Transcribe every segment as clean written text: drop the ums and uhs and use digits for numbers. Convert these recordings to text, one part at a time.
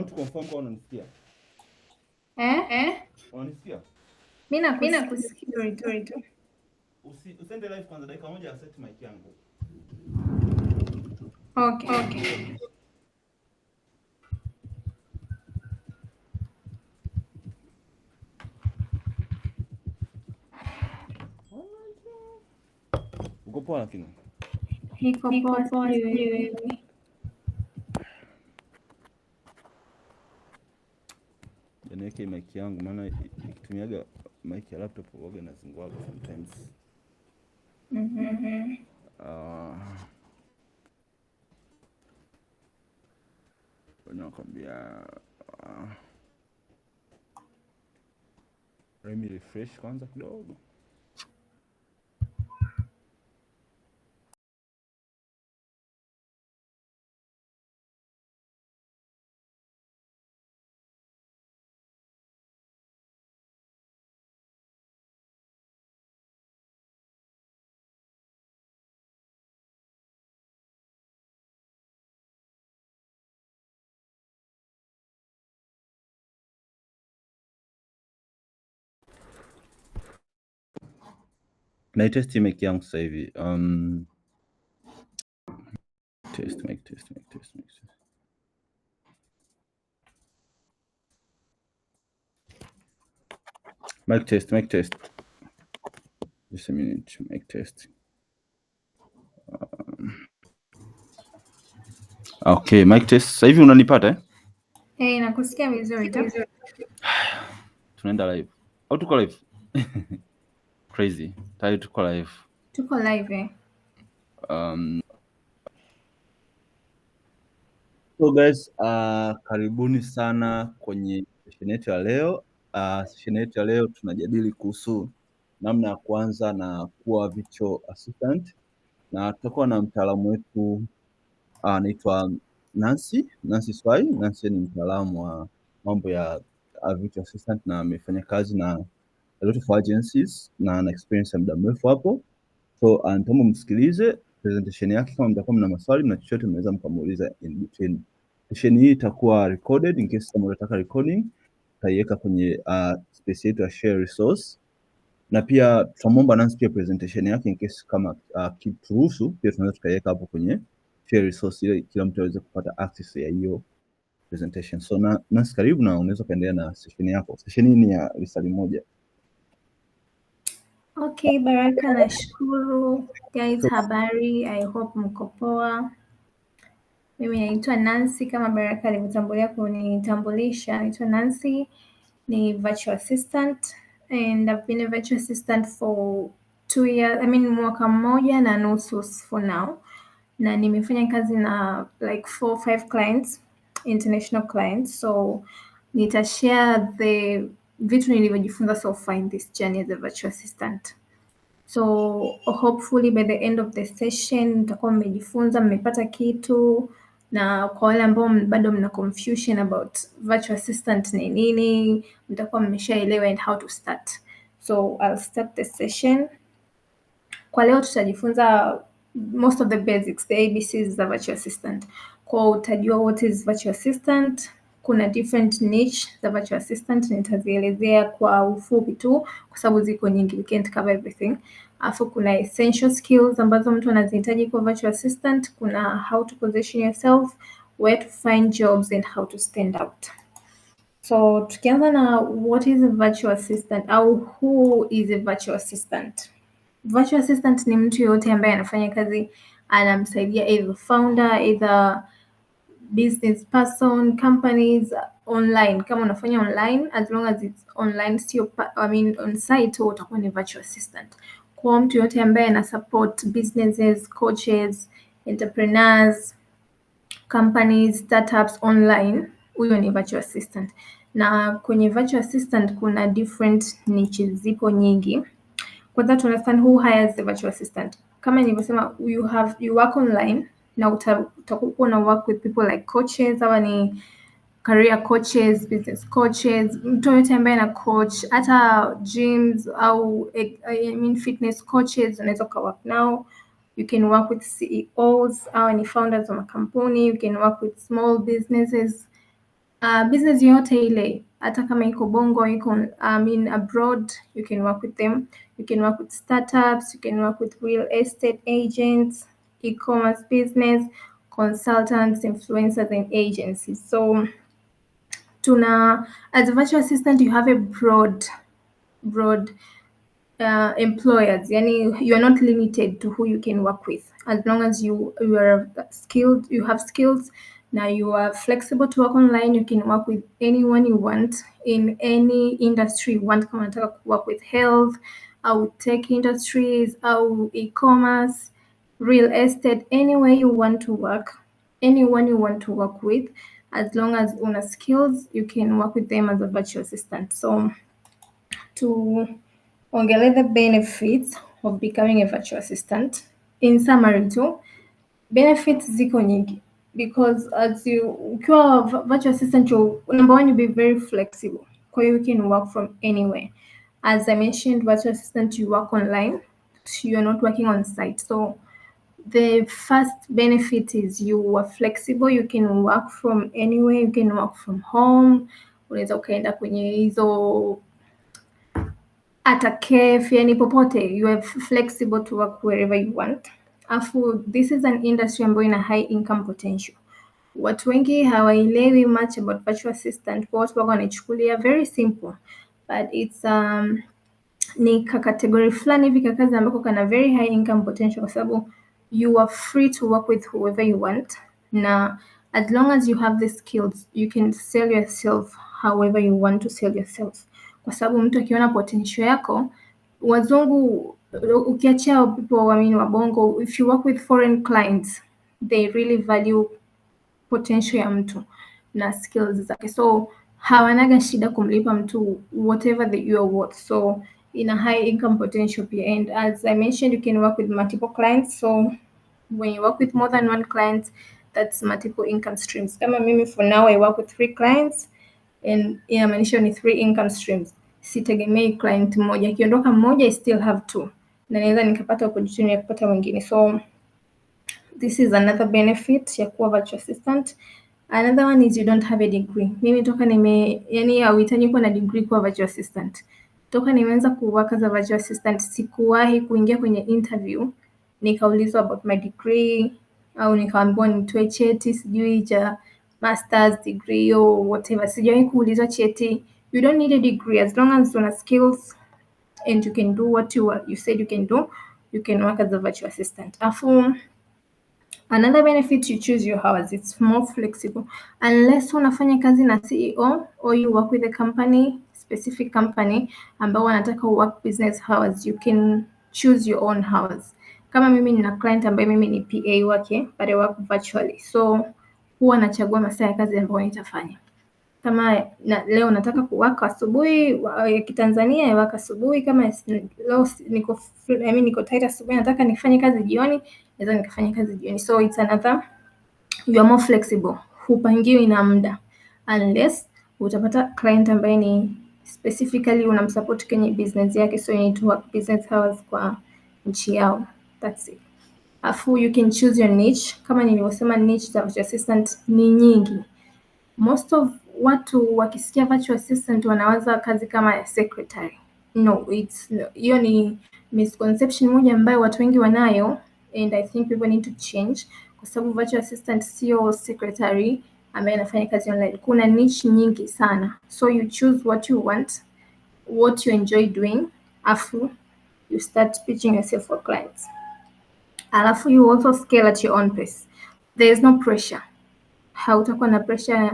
tu confirm kwa unanisikia. Unanisikia? Mimi nakusikia tu. Usende live kwanza dakika moja set mic yangu. Okay. Uko poa lakini? Niko poa wewe. Niweke mic yangu maana ikitumiaga mic ya laptop huwa inazinguaga sometimes. Nakwambia let me refresh kwanza kidogo. Na test mic yangu sasa hivi. Test mic. Mic test. Just a minute, mic test. Okay, mic test. Sasa hivi unanipata Nakusikia vizuri tu. Tunaenda live. Au tuko live? Crazy. Tayari tuko live. Tuko live. So guys, karibuni sana kwenye session yetu ya leo. Session yetu ya leo tunajadili kuhusu namna ya kuanza na kuwa virtual assistant, na tutakuwa na mtaalamu wetu anaitwa Nancy Swai. Nancy ni mtaalamu wa mambo ya virtual assistant na amefanya kazi na a lot of agencies na ana experience ya muda mrefu hapo. So nitaomba msikilize presentation yake. Kama mtakuwa mna maswali na chochote mnaweza mkamuuliza in between. Session hii itakuwa recorded in case kama unataka recording tutaiweka kwenye space yetu ya share resource, na pia tutamwomba Nancy pia presentation yake in case kama kituruhusu pia tunaweza tukaiweka hapo kwenye share resource ili kila mtu aweze kupata access ya hiyo presentation. So Nancy, karibu na unaweza kuendelea na session yako. Session hii ni ya risali moja. Okay, Baraka, nashukuru. Guys, habari, I hope mko poa. Mimi naitwa Nancy kama Baraka alivyotangulia kunitambulisha. Naitwa Nancy, ni virtual assistant and I've been a virtual assistant for 2 years, mwaka mmoja na nusu for now. Na nimefanya kazi na like 4 or 5 clients, international clients. So nitashare the vitu nilivyojifunza so far in this journey as a virtual assistant. So hopefully by the end of the session mtakuwa mmejifunza, mmepata kitu, na kwa wale ambao bado mna confusion about virtual assistant ni nini, mtakuwa mmeshaelewa and how to start. So I'll start the session. Kwa leo tutajifunza most of the basics, the ABCs za virtual assistant. Kwa utajua what is virtual assistant, kuna different niche za virtual assistant, nitazielezea kwa ufupi tu kwa sababu ziko nyingi, we can't cover everything. Afu kuna essential skills ambazo mtu anazihitaji kwa virtual assistant, kuna how to position yourself, where to find jobs and how to stand out. So tukianza na what is a virtual assistant au who is a virtual assistant. Virtual assistant ni mtu yoyote ambaye anafanya kazi, anamsaidia either founder, either business person, companies online. Kama unafanya online, as long as it's online, sio on site, utakuwa ni virtual assistant. Kwa mtu yoyote ambaye ana support businesses, coaches, entrepreneurs, companies, startups online, huyo ni virtual assistant. Na kwenye virtual assistant kuna different niches, zipo nyingi. Kwanza to understand who hires the virtual assistant. Kama nilivyosema, you work online na utakuwa na work with people like coaches, hawa ni career coaches, business coaches, mtu yote ambaye na coach, hata gyms au fitness coaches unaweza ka work nao. You can work with CEOs, hawa ni founders wa makampuni. You can work with small businesses, business yoyote ile, hata kama iko Bongo, iko abroad, you can work with them. You can work with startups, you can work with real estate agents, e-commerce business, consultants, influencers, and agencies. So as a virtual assistant, you have a broad employers. Yani, you are not limited to who you can work with, as long as you are skilled, you have skills. Now you are flexible to work online. You can work with anyone you want in any industry you want. Kama unataka work with health au tech industries au e-commerce, real estate, anywhere you want to work, anyone you want to work with, as long as una skills, you can work with them as a virtual assistant. So to ongelea the benefits of becoming a virtual assistant. In summary too, benefits ziko nyingi, because ukiwa virtual assistant, number one, you'll be very flexible, kwa hiyo you can work from anywhere. As I mentioned, virtual assistant, you work online, you're not working on site. So the first benefit is you are flexible, you can work from anywhere, you can work from home. Unaweza ukaenda kwenye hizo hata cafe, yani popote, you are flexible to work wherever you want. Afu this is an industry ambayo ina high income potential. Watu wengi hawaelewi much about virtual assistant, kwa watu wako wanaichukulia very simple, but it's ni category fulani hivi kakazi ambako kana very high income potential, kwa sababu you are free to work with whoever you want, na as long as you have the skills, you can sell yourself however you want to sell yourself, kwa sababu mtu akiona potential yako, wazungu ukiachia people wa Bongo, if you work with foreign clients, they really value potential ya mtu na skills zake, so hawanaga shida kumlipa mtu whatever that you are worth. So in a high income potential pia, and as I mentioned, you can work with multiple clients. So when you work with more than one client, that's multiple income streams. Kama mimi, for now I work with 3 clients, and inamaanisha ni 3 income streams. Sitegemei client mmoja, akiondoka mmoja I still have 2, na naweza nikapata opportunity ya kupata mwingine. So this is another benefit ya kuwa virtual assistant. Another one is you don't have a degree. Mimi toka yani hauhitaji kuwa na degree kuwa virtual assistant. Toka nimeanza kuwork as a virtual assistant, sikuwahi kuingia kwenye interview nikaulizwa about my degree au nikaambiwa nitoe cheti sijui cha master's degree or whatever. Sijawahi kuulizwa cheti. You don't need a degree, as long as una skills and you can do what you said you can do, you can work as a virtual assistant. Afu another benefit, you choose your hours. It's more flexible. Unless unafanya kazi na CEO or you work with a company, specific company ambao wanataka work business hours, you can choose your own hours. Kama mimi nina client ambaye mimi ni PA wake, but I work virtually. So huwa nachagua masaa ya kazi ambayo nitafanya. Kama leo nataka kuwaka asubuhi ya Kitanzania, iwaka asubuhi. Kama leo niko tight asubuhi, nataka nifanye kazi jioni, naweza nikafanya kazi jioni. So it's another, you are more flexible, hupangiwi na muda, unless utapata client ambaye ni specifically unamsupport kwenye business yake, so you need to work business hours kwa nchi yao. That's it. Afu you can choose your niche. Kama nilivyosema, niche za virtual assistant ni nyingi. Most of watu wakisikia virtual assistant wanawaza kazi kama ya secretary. No, hiyo ni misconception moja ambayo watu wengi wanayo, and I think people need to change, kwa sababu virtual assistant sio secretary ambaye anafanya kazi online. Kuna niche nyingi sana, so you choose what you want, what you enjoy doing, afu you start pitching yourself for clients. Alafu you also scale at your own pace. There is no pressure. Hautakuwa na pressure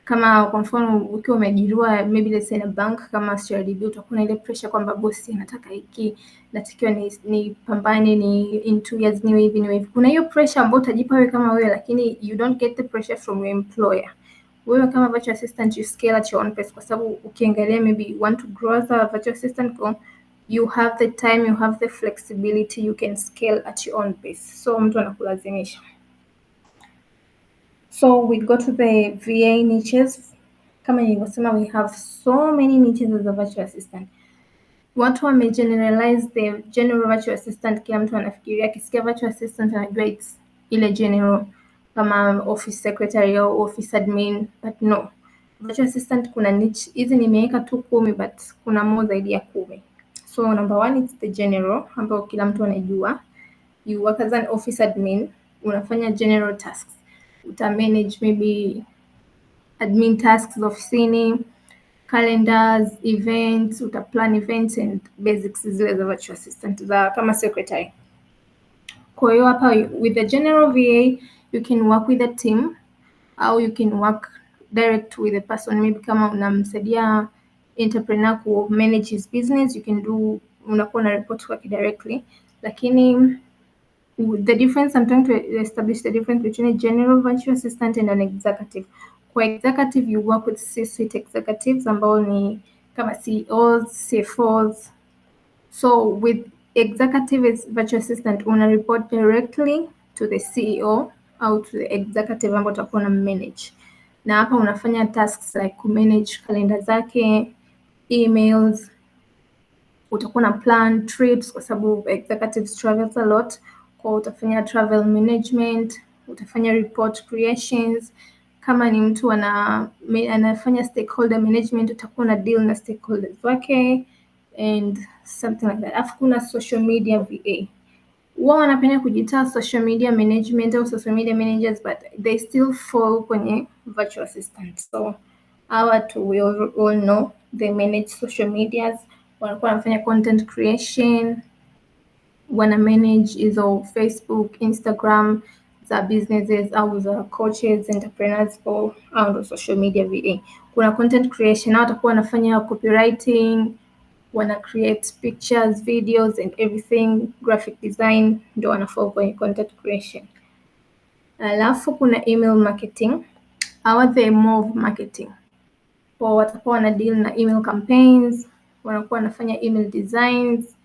kama kwa mfano ukiwa umeajiriwa maybe let's say in a bank kama CRDB, utakuwa na ile pressure kwamba bosi anataka hiki, natakiwa ni pambane, ni in 2 years niwe hivi. Kuna hiyo pressure ambayo utajipa wewe kama wewe, lakini you don't get the pressure from your employer. Wewe kama virtual assistant, you scale at your own pace, kwa sababu ukiangalia maybe you want to grow as a virtual assistant, you have the time, you have the flexibility, you can scale at your own pace. So mtu anakulazimisha. So we go to the VA niches. Kama nilivyosema, we have so many niches as a virtual assistant. Watu wamegeneralize the general virtual assistant. Kila mtu anafikiria akisikia virtual assistant anajua ile general kama office secretary au office admin, but no. virtual assistant kuna niche hizi nimeweka tu 10 but kuna more zaidi ya 10. So number 1 is the general ambao kila mtu anajua. You work as an office admin, unafanya general tasks. Uta manage maybe admin tasks ofisini, calendars, events, uta plan events and basics zile za virtual assistant za kama secretary. Kwa hiyo hapa with the general VA you can work with a team au you can work direct with a person. Maybe kama unamsaidia entrepreneur ku manage his business, you can do, unakuwa na report kwake directly. Lakini the difference, I'm trying to establish the difference between a general virtual assistant and an executive. Kwa executive you work with C-suite executives ambao ni kama CEOs, CFOs. So with executive virtual assistant una report directly to the CEO au to the executive ambao utakuwa na manage, na hapa unafanya tasks like kumanage kalenda zake, emails, utakuwa na plan trips kwa sababu executives travels a lot. Kwa utafanya travel management, utafanya report creations. Kama ni mtu anafanya stakeholder management, utakuwa na deal na stakeholders wake and something like that. Afu kuna social media VA. Wao wanapenda kujiita social media management au social media managers, but they still fall kwenye virtual assistant. So hawa tu we all know they manage social medias, wanakuwa wanafanya content creation, wana manage hizo Facebook, Instagram za businesses au za coaches, entrepreneurs au ndo social media VA. Kuna content creation, hao watakuwa wanafanya copywriting, wana create pictures, videos and everything, graphic design, ndio wanafanya kwenye content creation. Alafu kuna email marketing, hawa they more marketing. Kwa watakuwa wana deal na email campaigns, wanakuwa wanafanya email designs,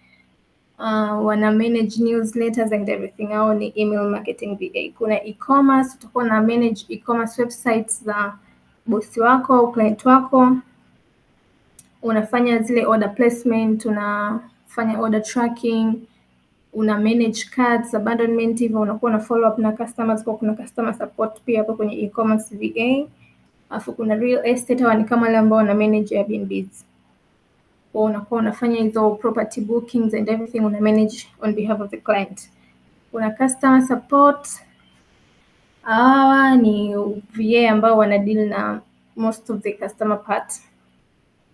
wana manage newsletters and everything. Hao ni email marketing VA. Kuna e-commerce, utakuwa na manage e-commerce websites za bosi wako au client wako, unafanya zile order placement, unafanya order tracking, una manage carts, abandonment, hivyo unakuwa na follow up na customers. Kwa kuna customer support pia hapo kwenye e-commerce VA. Alafu kuna real estate, hawa ni kama wale ambao wana manage Airbnbs. Kwa unakuwa unafanya hizo property bookings and everything, una manage on behalf of the client. Kuna customer support, hawa ni VA ambao wana deal na most of the customer part.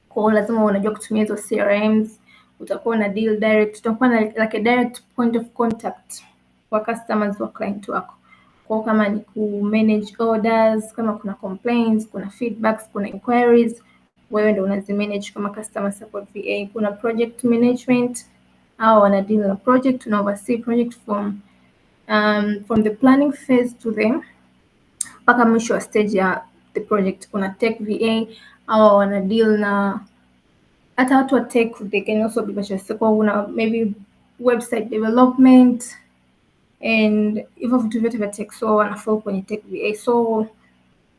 Kwa lazima unajua kutumia hizo CRMs, utakuwa na deal direct, utakuwa na like a direct point of contact kwa customers wa client wako. Kwa kama ni ku manage orders, kama kuna complaints, kuna feedbacks, kuna inquiries, wewe ndio unazimanage kama customer support VA. Kuna project management, au wana deal na project, una oversee project from the planning phase to the mpaka mwisho wa stage ya the project. Kuna tech VA, au wana deal na hata watu wa tech, they can also be virtual assistant. Una maybe website development and hivyo vitu vyote vya tech, so wanafall kwenye tech VA. So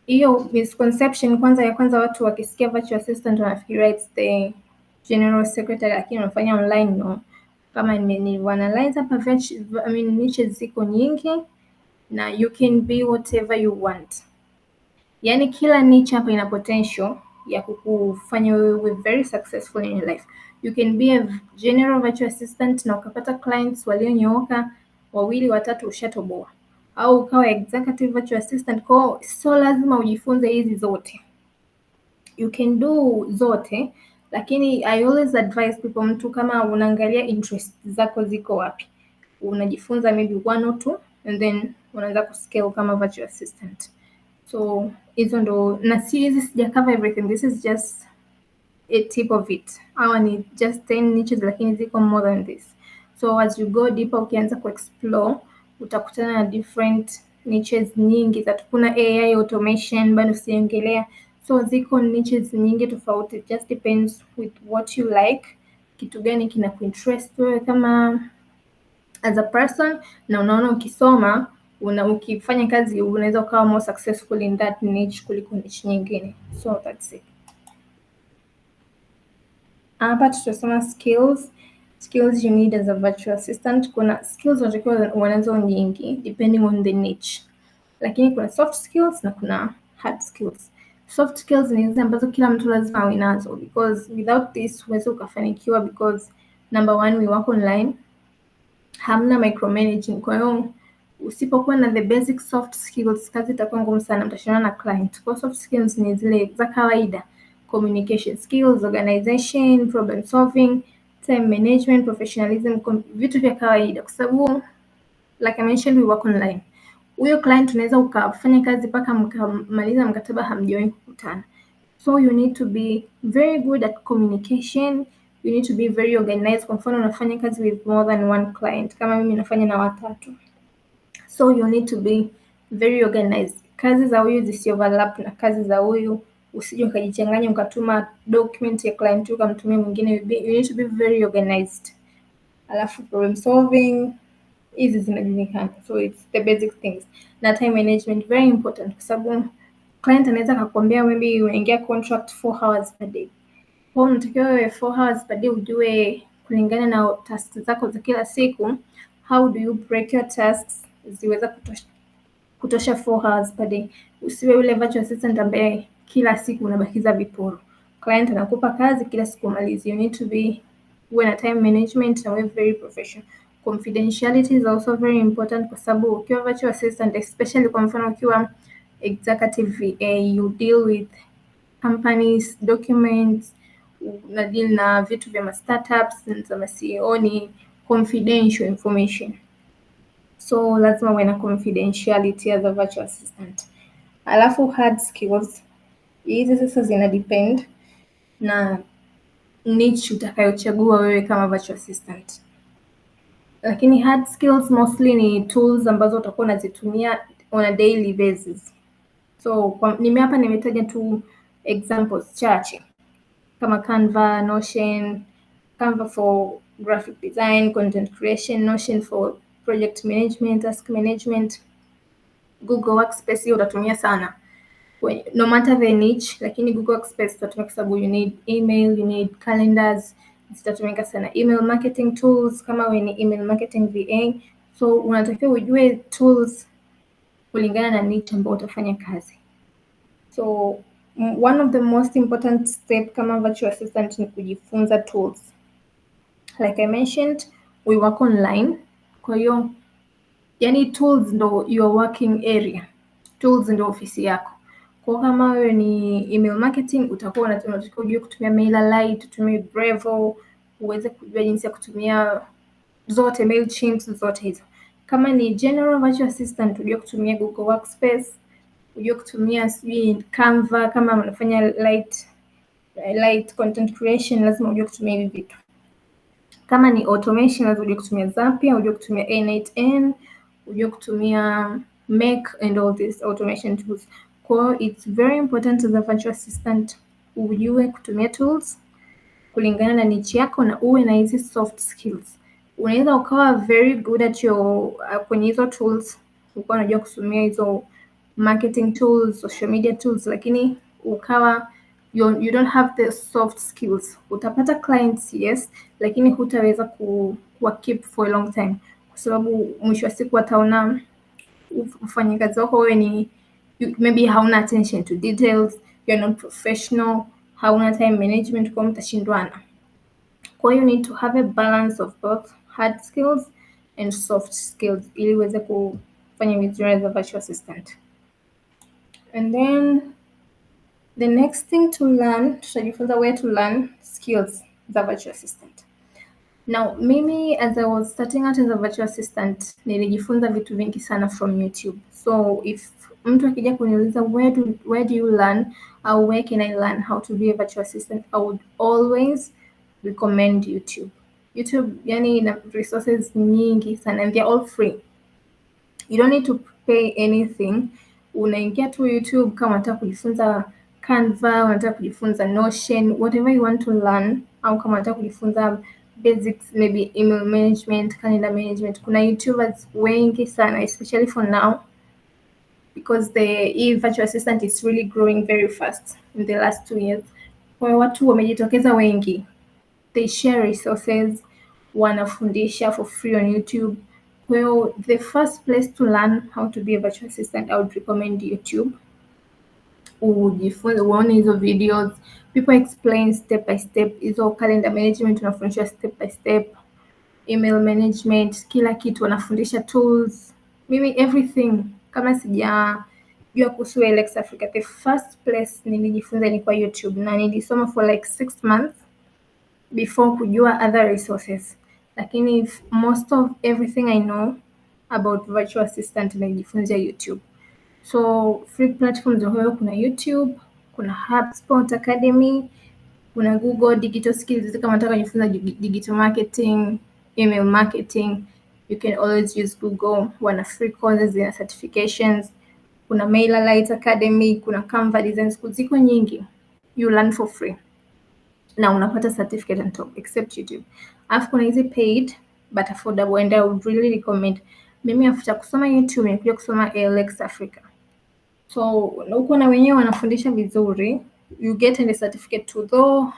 hiyo misconception kwanza ya kwanza, watu wakisikia virtual assistant wanafikiria it's the general secretary, lakini wanafanya online. No, kama ni analyze hapa niches ziko nyingi na you can be whatever you want. Yani kila niche hapa ina potential ya kukufanya wewe very successful in your life. You can be a general virtual assistant na ukapata clients walionyooka 2 3 ushatoboa, au ukawa executive virtual assistant. Kwa so lazima ujifunze hizi zote, you can do zote, lakini I always advise people, mtu kama unaangalia interest zako ziko wapi, unajifunza maybe 1 or 2 and then unaanza kuscale kama virtual assistant. So hizo ndo, na si hizi sija cover everything, this is just a tip of it. Hawa ni just 10 niches, lakini ziko more than this. So as you go deeper, ukianza ku explore utakutana na different niches nyingi za kuna AI automation bado siongelea. So ziko niches nyingi tofauti, it just depends with what you like, kitu gani kina kuinterest wewe kama as a person, na unaona ukisoma ukifanya kazi unaweza ukawa more successful in that niche kuliko niche nyingine. So that's it. Hapa tutasoma skills you need as a virtual assistant. Kuna skills unatakiwa wanazo nyingi depending on the niche, lakini kuna soft skills na kuna hard skills. Soft skills ni hizi ambazo kila mtu lazima awe nazo, because without this huwezi ukafanikiwa, because number one, we work online, hamna micromanaging. Kwa hiyo usipokuwa na the basic soft skills, kazi itakuwa ngumu sana, mtashindana na client. Kwa soft skills ni zile za kawaida: communication skills, organization, problem solving, time management, professionalism, vitu vya kawaida, kwa sababu like I mentioned, we work online. Huyo client unaweza ukafanya kazi mpaka mkamaliza mkataba hamjawahi kukutana. So you need to be very good at communication, you need to be very organized. Kwa mfano unafanya kazi with more than one client, kama mimi nafanya na watatu, so you need to be very organized. Kazi za huyu zisi overlap na kazi za huyu, usije ukajichanganya ukatuma document ya client ukamtumia mwingine. You need to be very organized. Alafu problem solving, hizi zinajulikana, so it's the basic things. Na time management very important, kwa sababu client anaweza akakwambia maybe unaingia contract 4 hours per day. Kwa hiyo unatakiwa wewe 4 hours per day ujue kulingana na tasks zako za kila siku, how do you break your tasks ziweza kutosha 4 hours per day. Usiwe yule virtual assistant ambaye kila siku unabakiza viporo. Client anakupa kazi kila siku umalizi. You need to be uwe na time management na uwe very professional. Confidentiality is also very important, kwa sababu ukiwa virtual assistant, especially kwa mfano ukiwa executive VA, you deal with companies documents, una deal na vitu vya startups za CEO, ni confidential information, so lazima uwe na confidentiality as a virtual assistant. Alafu hard skills, hizi sasa zina depend na niche utakayochagua wewe kama virtual assistant. Lakini hard skills mostly ni tools ambazo utakuwa unazitumia on a daily basis. So hapa nimetaja tu examples chache kama Canva, Notion. Canva for graphic design, content creation, Notion for project management, task management, Google Workspace hiyo utatumia sana no matter the niche, lakini Google Workspace utatumia kwa sababu you need email, you need calendars, zitatumika sana. Email marketing tools, kama wewe ni email marketing VA, so unatakiwa ujue tools kulingana na niche ambayo utafanya kazi. So one of the most important step kama virtual assistant ni kujifunza tools. Like I mentioned, we work online. Kwa hiyo yani tools ndo your working area, tools ndo ofisi yako. Kwa kama wewe ni email marketing, utakuwa unatakiwa ujue kutumia MailerLite, utumie Bravo, uweze kujua jinsi ya kutumia zote, Mailchimp, zote hizo. Kama ni general virtual assistant, ujue kutumia Google Workspace, ujue kutumia Canva. Kama unafanya light content creation, lazima ujue kutumia hivi vitu. Kama ni automation, lazima ujue kutumia Zapier, ujue kutumia N8N, ujue kutumia Make and all these automation tools. Kwa it's very important as a virtual assistant ujue kutumia tools kulingana na niche yako na uwe na hizi soft skills. Unaweza ukawa very good at kwenye hizo tools, ukawa unajua kutumia hizo marketing tools, social media tools, lakini ukawa you don't have the soft skills. Utapata clients yes, lakini hutaweza kuwa keep for a long time, kwa sababu mwisho wa siku wataona ufanyakazi wako wewe ni maybe hauna attention to details, you're not professional, hauna time management, kwa mtashindwana. Kwa hiyo you need to have a balance of both hard skills and soft skills ili uweze kufanya vizuri as a virtual assistant. And then the next thing to learn, tutajifunza where to learn skills za virtual assistant. Now mimi as I was starting out as a virtual assistant, nilijifunza vitu vingi sana from YouTube. So if mtu akija kuniuliza where do you learn or where can I learn how to be a virtual assistant, I would always recommend YouTube. YouTube yani ina resources nyingi sana and they're all free. You don't need to pay anything. Unaingia tu YouTube kama unataka kujifunza Canva, unataka kujifunza Notion, whatever you want to learn, au kama unataka kujifunza basics, maybe email management, calendar management. Kuna YouTubers wengi sana, especially for now, because the virtual assistant is really growing very fast in the last 2 years. Kwa watu wamejitokeza wengi, they share resources, wanafundisha for free on YouTube. Kwa hiyo the first place to learn how to be a virtual assistant, I would recommend YouTube. ujifunze, uone hizo videos, people explain step by step. Hizo calendar management unafundishwa step by step, email management, kila kitu wanafundisha, tools. Mimi everything, kama sijajua kuhusu ALX Africa, the first place nilijifunza ni kwa YouTube, na nilisoma for like 6 months before kujua other resources, lakini most of everything I know about virtual assistant nilijifunza YouTube. So free platforms huyo, kuna YouTube, kuna HubSpot Academy, kuna Google Digital Skills. Kama unataka kujifunza digital marketing, email marketing, you can always use Google. Wana free courses na certifications. Kuna MailerLite Academy, kuna Canva Design School, ziko nyingi. You learn for free na unapata certificate on top, except YouTube. Alafu kuna hizi paid but affordable, and I would really recommend. Mimi after kusoma YouTube nilikuja kusoma ALX Africa. So huko na wenyewe wanafundisha vizuri, you get a certificate too, though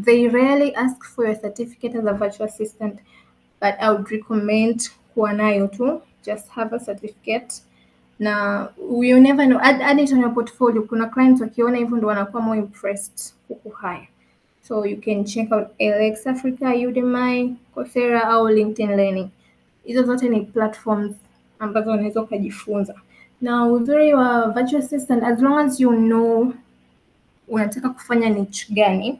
they rarely ask for your certificate as a virtual assistant, but I would recommend kuwa nayo tu, just have a certificate. Na you never know, add it on your portfolio. Kuna clients wakiona hivyo ndo wanakuwa more impressed kukuhire. So you can check out ALX Africa, Udemy, Coursera au LinkedIn Learning. Hizo zote ni platforms ambazo unaweza ukajifunza. Na uzuri wa virtual assistant, as long as you know unataka kufanya niche gani,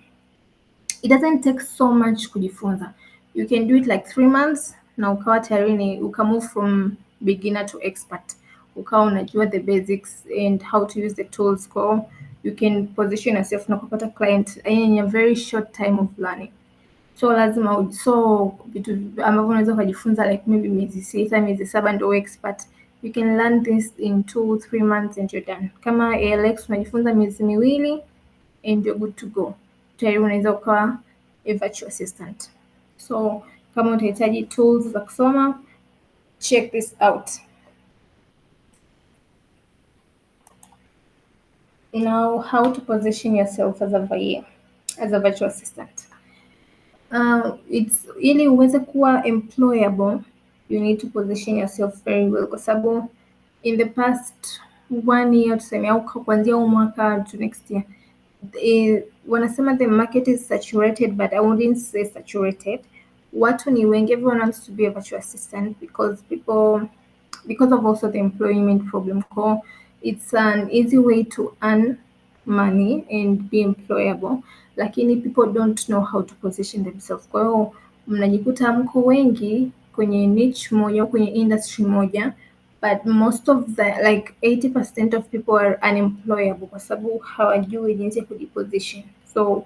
it doesn't take so much kujifunza. You can do it like 3 months na ukawa tayari ukamove from beginner to expert. Ukawa unajua the basics and how to use the tools, kwa you can position yourself na kupata client in a very short time of learning. So lazima vitu ambavyo unaweza kujifunza like maybe miezi 6, miezi 7 ndio expert. You can learn this in 2-3 months and you're done. Kama ALX unajifunza miezi 2 and you're good to go. Tayari unaweza ukawa a virtual assistant. So kama utahitaji tools za kusoma, check this out. Now, how to position yourself as a VA, as a virtual assistant. It's ili uweze kuwa employable, you need to position yourself very well, kwa sababu in the past 1 year tuseme, au kuanzia mwaka to next year, wanasema the market is saturated, but I wouldn't say saturated. Watu ni wengi, everyone wants to be a virtual assistant because of also the employment problem. So it's an easy way to earn money and be employable, lakini people don't know how to position themselves. Kwa hiyo mnajikuta mko wengi kwenye niche moja, kwenye industry moja, but most of the like 80% of people are unemployable kwa sababu hawajui jinsi ya kujiposition. So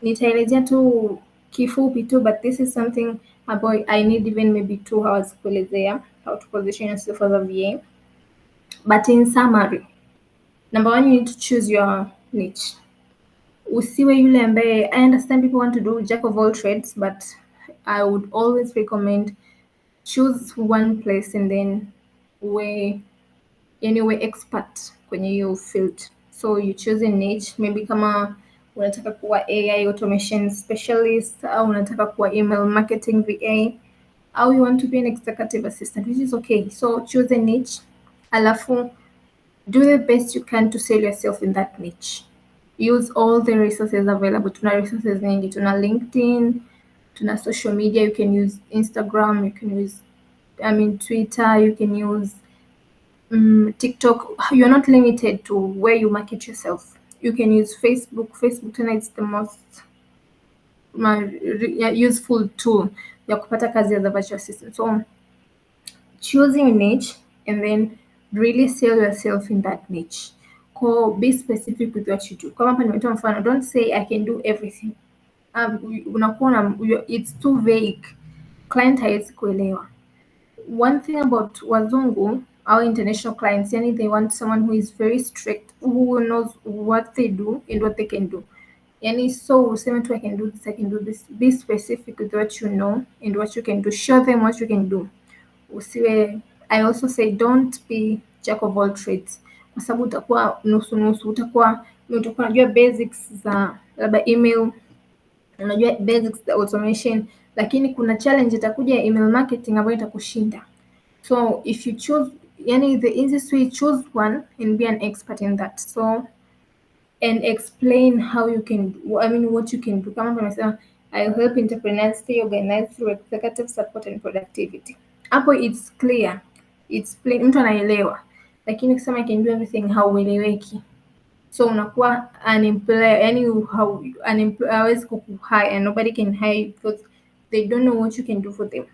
nitaelezea tu kifupi tu, but this is something about I need even maybe 2 hours kuelezea how to position yourself as a VA. But in summary, number 1, you need to choose your niche. Usiwe yule ambaye, I understand people want to do jack of all trades, but I would always recommend choose one place and then we expert kwenye hiyo field. So you choose a niche, maybe kama unataka kuwa AI automation specialist, au unataka kuwa email marketing VA, au you want to be an executive assistant, which is okay. So choose a niche, alafu do the best you can to sell yourself in that niche. Use all the resources available. Tuna resources nyingi, tuna LinkedIn, tuna social media. You can use Instagram, you can use Twitter, you can use TikTok. You're not limited to where you market yourself. You can use Facebook. Facebook tonight is the most useful tool ya kupata kazi as a virtual assistant. So choosing a niche and then really sell yourself in that niche. Be specific with what you do. Kama hapa nimetoa mfano, don't say I can do everything. Unakuwa it's too vague. Client hawezi kuelewa. One thing about wazungu, our international clients, yani they want someone who is very strict, who knows what they do and what they can do. Yani so useme tu I can do this, I can do this. Be specific with what you know and what you can do. Show them what you can do. Usiwe, I also say don't be jack of all trades, kwa sababu utakuwa nusu. Utakuwa unajua basics za labda email, unajua basics za automation, lakini kuna challenge itakuja email marketing ambayo itakushinda. So if you choose, yani the easiest way, choose one and be an expert in that. So and explain how you can, what you can do. Kama tumesema I help entrepreneurs stay organized through executive support and productivity. Hapo it's clear, it's plain, mtu anaelewa. Lakini ukisema I can do everything, haueleweki. So unakuwa unemployed, yani hawezi kukuhire and nobody can hire you because they don't know what you can do for them.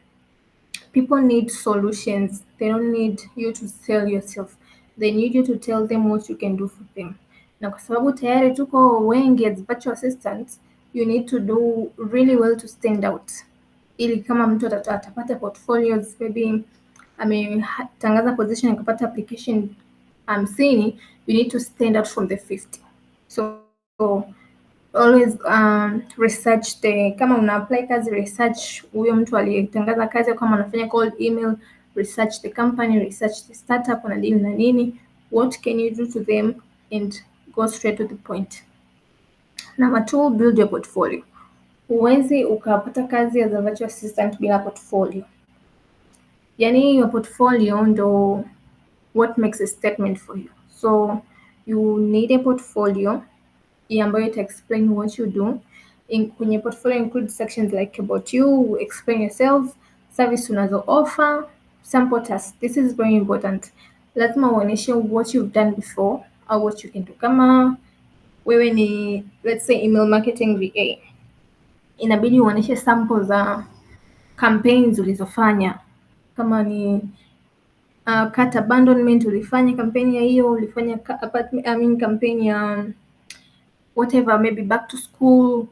People need solutions. They don't need you to sell yourself. They need you to tell them what you can do for them. Na kwa sababu tayari tuko wengi as virtual assistants, you need to do really well to stand out. Ili kama mtu atapata portfolios, maybe ametangaza position akapata application 50, you need to stand out from the 50. So always research kama una apply kazi, research huyo mtu aliyetangaza kazi, kama anafanya cold email, research the company, research the startup, na deal na nini, what can you do to them, and go straight to the point. Number 2, build your portfolio. Huwezi ukapata kazi as a virtual assistant bila portfolio. Yani your portfolio ndo what makes a statement for you. So you need a portfolio ambayo ita explain what you do. Kwenye portfolio include sections like about you, explain yourself, service unazo offer, sample tasks. This is very important. Lazima uonyeshe what you've done before au what you can do. Kama wewe ni let's say email marketing VA, inabidi uonyeshe sample za campaigns ulizofanya. Kama ni cart abandonment, ulifanya campaign ya hiyo, ulifanya campaign ya whatever, maybe back to school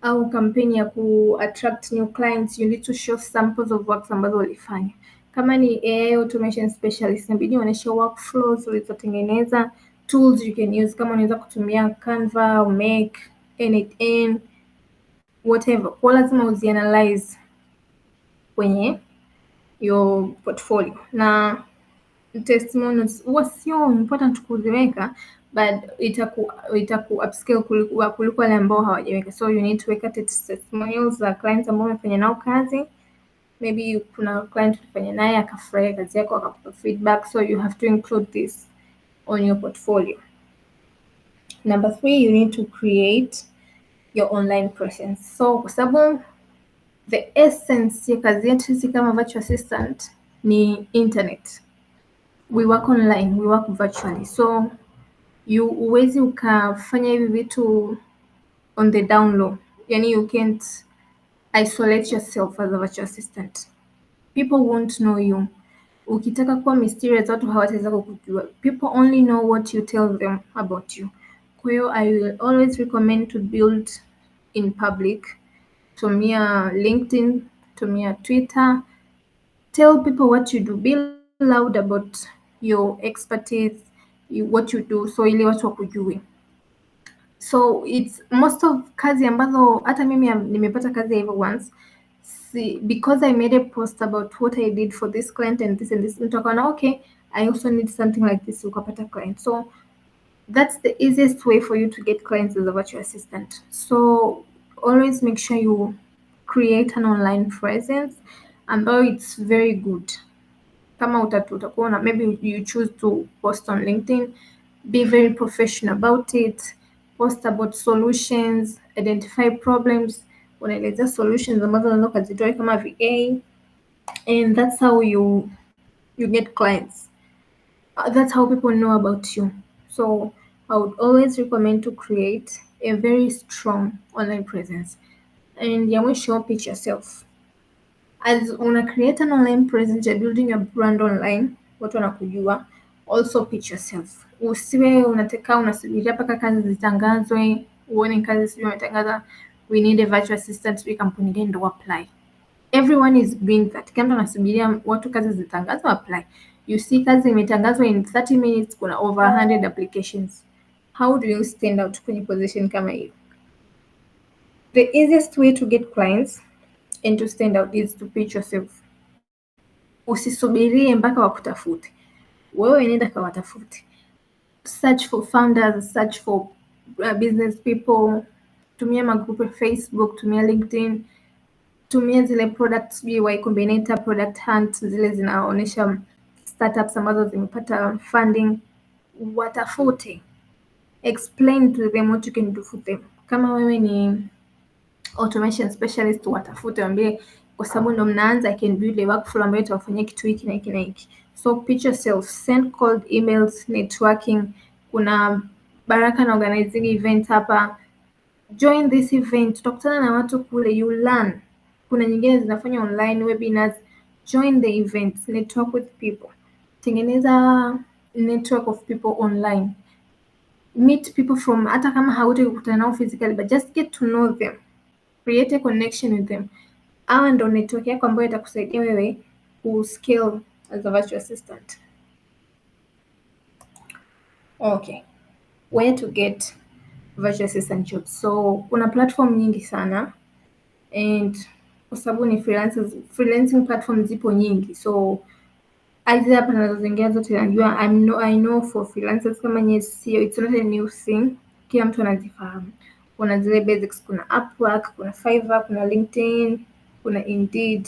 au campaign ya ku attract new clients, you need to show samples of works ambazo ulifanya. Kama ni AI automation specialist, inabidi uonyeshe workflows ulizotengeneza, tools you can use, kama unaweza kutumia Canva, Make, N8N, whatever. Kwa lazima uzianalyze kwenye your portfolio. Na testimonials huwa sio important kuziweka, but itaku upscale kuliko wale ambao hawajaweka. So you need to weka testimonials za clients ambao umefanya nao kazi. Maybe kuna client ulifanya naye akafurahia kazi yako akakupa feedback, so you have to include this on your portfolio. Number 3, you need to create your online presence. So kwa sababu the essence ya kazi yetu sisi kama virtual assistant ni internet. We work online, we work virtually. So huwezi ukafanya hivi vitu on the down low. Yani you can't isolate yourself as a virtual assistant. People won't know you. Ukitaka kuwa mysterious, watu hawataweza kukujua. People only know what you tell them about you. Kwa hiyo I will always recommend to build in public. Tumia LinkedIn, tumia Twitter. Tell people what you do. Be loud about your expertise, what you do, so ili watu wakujue. So it's most of kazi ambazo hata mimi nimepata kazi hivyo once. Because I made a post about what I did for this client and this and this, mtu akaona okay, I also need something like this, ukapata client. So that's the easiest way for you to get clients as a virtual assistant. So always make sure you create an online presence ambayo it's very good. Kama utakuwa na, maybe you choose to post on LinkedIn, be very professional about it, post about solutions, identify problems, unaelezea solutions ambazo unaweza kuzitoa kama VA, and that's how you get clients. That's how people know about you. So I would always recommend to create a very strong online presence. And ya mwisho, pitch yourself. As una create an online presence, you're building your brand online, watu wanakujua. Also pitch yourself. Usiwe unasubiria mpaka kazi zitangazwe, uone kazi sio umetangaza, we need a virtual assistant, sio kampuni gani ndo apply. Everyone is doing that. Kama unasubiria watu kazi zitangazwe, apply. You see kazi imetangazwa in 30 minutes, kuna over 100 applications. How do you stand out kwenye position kama hiyo? The easiest way to get clients and to stand out is to pitch yourself. Usisubirie mpaka wakutafute. Wewe nenda kawatafute. Search for founders, search for business people. Tumia magrupu ya Facebook, tumia LinkedIn. Tumia zile products Y Combinator, Product Hunt, zile zinaonyesha startups ambazo zimepata funding. Watafute. explain to them what you can do for them. Kama wewe ni automation specialist, watafute waambie, kwa sababu ndo mnaanza, I can build a workflow ambayo itawafanyia kitu hiki na hiki na hiki. So pitch yourself, send cold emails, networking. Kuna Baraka na organizing event hapa, join this event, utakutana na watu kule, you learn. Kuna nyingine zinafanya online webinars, join the event, network with people, tengeneza network of people online, meet people from, hata kama hautaki kukutana nao physically, but just get to know them, create a connection with them. Hawa ndo network yako ambayo itakusaidia wewe kuscale as a virtual assistant. Okay, where to get virtual assistant jobs? So kuna platform nyingi sana, and kwa sababu ni freelancing platforms zipo nyingi, so hizi hapa nazozingia zote najua, I know for freelancers kama nye sio, it's not a new thing, kila mtu anazifahamu. Kuna zile basics, kuna Upwork, kuna Fiverr, kuna LinkedIn, kuna Indeed,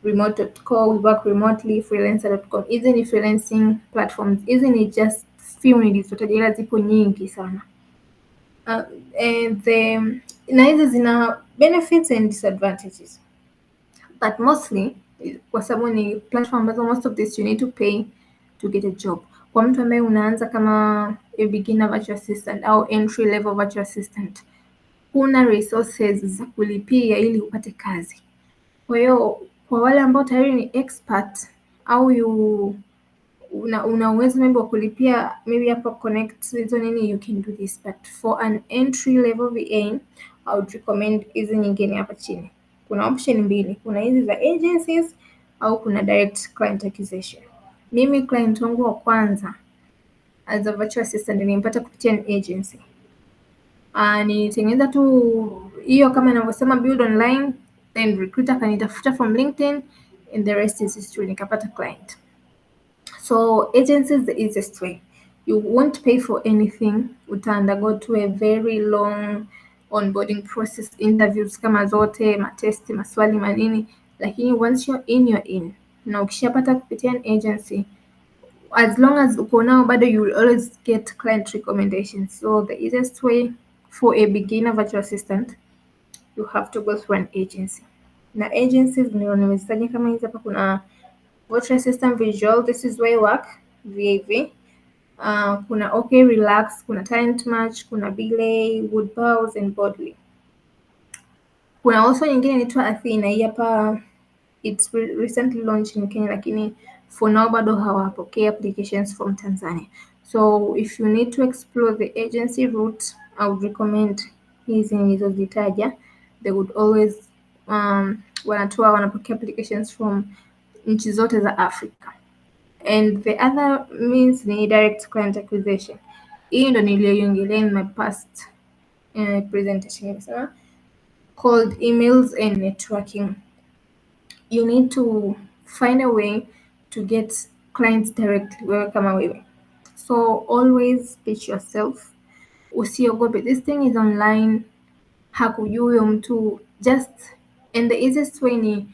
remote.co, we work remotely, freelancer.com. Hizi ni freelancing platforms. Hizi ni just few nilizotaja, ila zipo nyingi sana. Na hizi zina benefits and disadvantages, but mostly kwa sababu ni platform ambazo most of this you need to pay to get a job. Kwa mtu ambaye unaanza kama a beginner virtual assistant au entry level virtual assistant, kuna resources za kulipia ili upate kazi. Kwa hiyo kwa wale ambao tayari ni expert au una uwezo maybe wa kulipia maybe hapa connect hizo nini, you can do this, but for an entry level VA I would recommend hizi nyingine hapa chini. Kuna option mbili, kuna hizi za agencies au kuna direct client acquisition. Mimi client wangu wa kwanza as a virtual assistant nilimpata kupitia an agency. Nitengeneza tu hiyo kama ninavyosema build online, then recruiter kanitafuta from LinkedIn and the rest is history, nikapata client. So agency is the easiest way. You won't pay for anything. Uta undergo to a very long onboarding process, interviews kama zote, matesti, maswali manini, lakini once you're in. Na ukishapata kupitia an agency, as long as uko nao bado, you will always get client recommendations. So the easiest way for a beginner virtual assistant, you have to go through an agency. Na agencies ndio nimezitaja kama hizi hapa. Kuna Virtual Assistant Visual, this is where I work, VAV. Kuna OK Relax, kuna Talent Match, kuna Belay, Woodbows and Bodley. Kuna also nyingine inaitwa Athena, hii hapa it's recently launched in Kenya, lakini for now bado hawapokea applications from Tanzania. So if you need to explore the agency route, I would recommend hizi nilizozitaja. They would always wanapokea applications from nchi zote za Africa. And the other means ni direct client acquisition. Hii ndo niliyoiongelea in my past presentation. Nimesema cold emails and networking. You need to find a way to get clients directly, wewe kama wewe. So always pitch yourself. Usiogope, this thing is online, hakujui huyo mtu, and the easiest way ni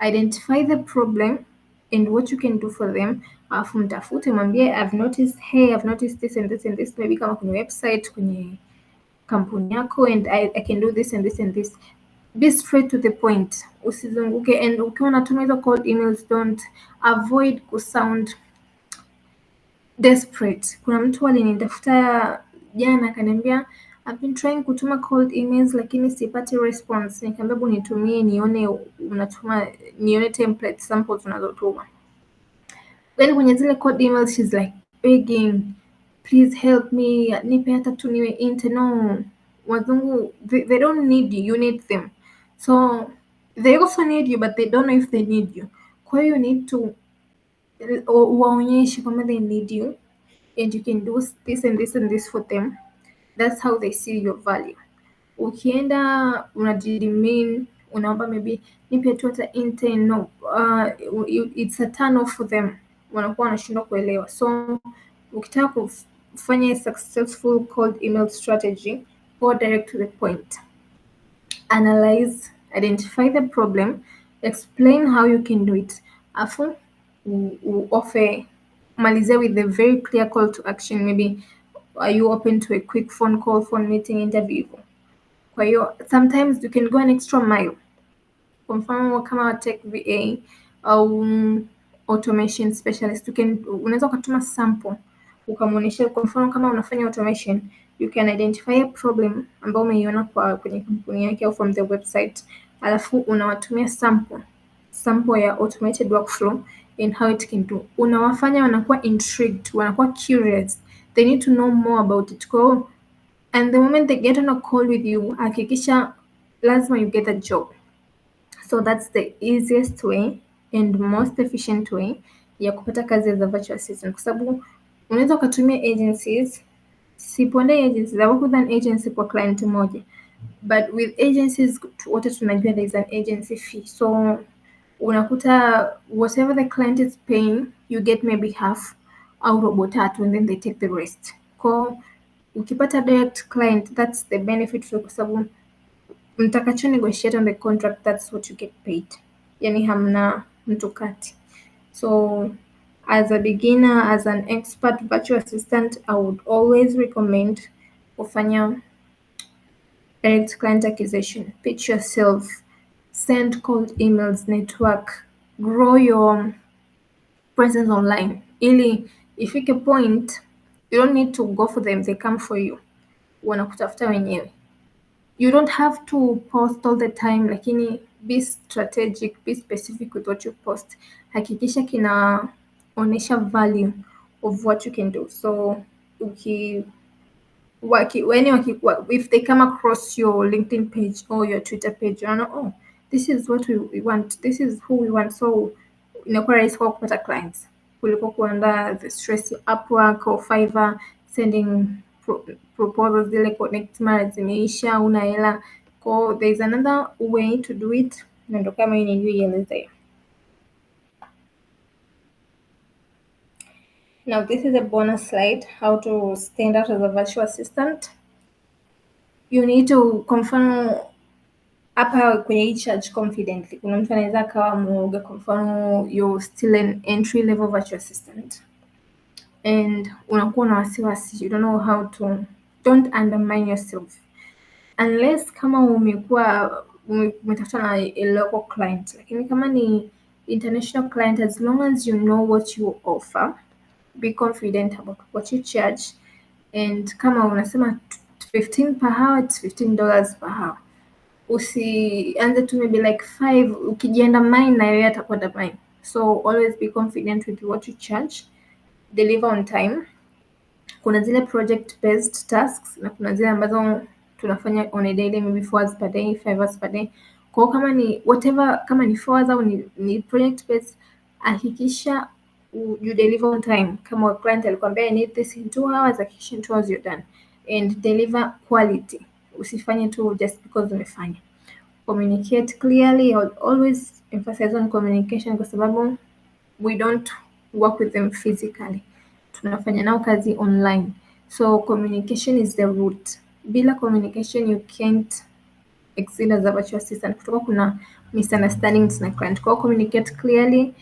identify the problem and what you can do for them, alafu mtafute mwambie I've noticed this and this and this, maybe kama kwenye website, kwenye kampuni yako, and I can do this and this and this. Be straight to the point, usizunguke. And ukiwa unatumia hizo cold emails, don't avoid kusound desperate. Kuna mtu alinitafuta jana akaniambia I've been trying kutuma cold emails lakini sipati response. Nikamwambia hebu nitumie nione template samples unazotuma. Then kwenye zile cold emails she's like begging, please help me, nipe hata tu niwe internal. Wazungu, they don't need you, you need them. So they also need you, but they don't know if they need you. Kwa hiyo you need to waonyeshe kwamba they need you and you can do this and this and this for them. That's how they see your value. Ukienda unajidemean, unaomba maybe nipe tu hata intern, no, it's a turn off for them. Wanakuwa wanashindwa kuelewa. So ukitaka kufanya successful cold email strategy, go direct to the point. Analyze, identify the problem, explain how you can do it. Afu offer, malize with a very clear call to action, maybe are you open to a quick phone call, phone meeting, interview? Kwa hiyo sometimes you can go an extra mile. Kwa mfano kama tech VA au automation specialist, unaweza ukatuma sample ukamwonyesha. Kwa mfano kama unafanya automation, you can identify a problem ambayo umeiona kwenye kampuni yake au from the website, alafu unawatumia sample ya automated workflow and how it can do. Unawafanya wanakuwa intrigued, wanakuwa curious, they need to know more about it. Kwa hiyo and the moment they get on a call with you, hakikisha lazima you get a job. So that's the easiest way and most efficient way ya kupata kazi as a virtual assistant, kwa sababu unaweza ukatumia agencies. Sipondei agencies, I work with an agency kwa client moja, but with agencies wote tunajua there is an agency fee, so unakuta whatever the client is paying you get maybe half au robo tatu, and then they take the rest. Kwa ukipata direct client, that's the benefit, kwa sababu mtakacho negotiate on the contract, that's what you get paid. Yani hamna mtu kati. So as a beginner, as an expert virtual assistant, I would always recommend kufanya direct client acquisition, pitch yourself, send cold emails, network, grow your presence online. Ili ifike point you don't need to go for them, they come for you. Wanakutafuta wenyewe. You don't have to post all the time, lakini be strategic, be specific with what you post. Hakikisha kinaonesha value of what you can do. So if they come across your LinkedIn page or your Twitter page, you know, oh, this is what we want, this is who we want, so inakuwa rahisi kwa kupata clients kuliko kuandaa the stress Upwork or Fiverr sending proposals, zile connect mara zimeisha, una hela. So there's another way to do it, na ndo kama hii niliyoielezea. Now this is a bonus slide, how to stand out as a virtual assistant. You need to, kwa mfano hapa kwenye hii charge confidently, kuna mtu anaweza akawa muoga. Kwa mfano you're still an entry level virtual assistant and unakuwa na wasiwasi, you don't know how to, don't undermine yourself unless kama umetafuta na a local client. Lakini kama ni international client, as long as you know what you offer, be confident about what you charge, and kama unasema 15 per hour, it's $15 per hour. Usianze tu maybe like 5, ukijienda mine na yeye atakwenda mine. So always be confident with what you charge, deliver on time. Kuna zile project based tasks na kuna zile ambazo tunafanya on a daily, maybe 4 hours per day, 5 hours per day. Kwa kama ni whatever, kama ni 4 hours au ni project based, hakikisha you deliver on time. Kama client alikwambia I need this in 2 hours, hakikisha in 2 hours you're done, and deliver quality. Usifanye tu just because umefanya. Communicate clearly. I would always emphasize on communication kwa sababu we don't work with them physically, tunafanya nao kazi online, so communication is the root. Bila communication you can't excel as a virtual assistant, kutoka kuna misunderstandings na client. Kwa communicate clearly,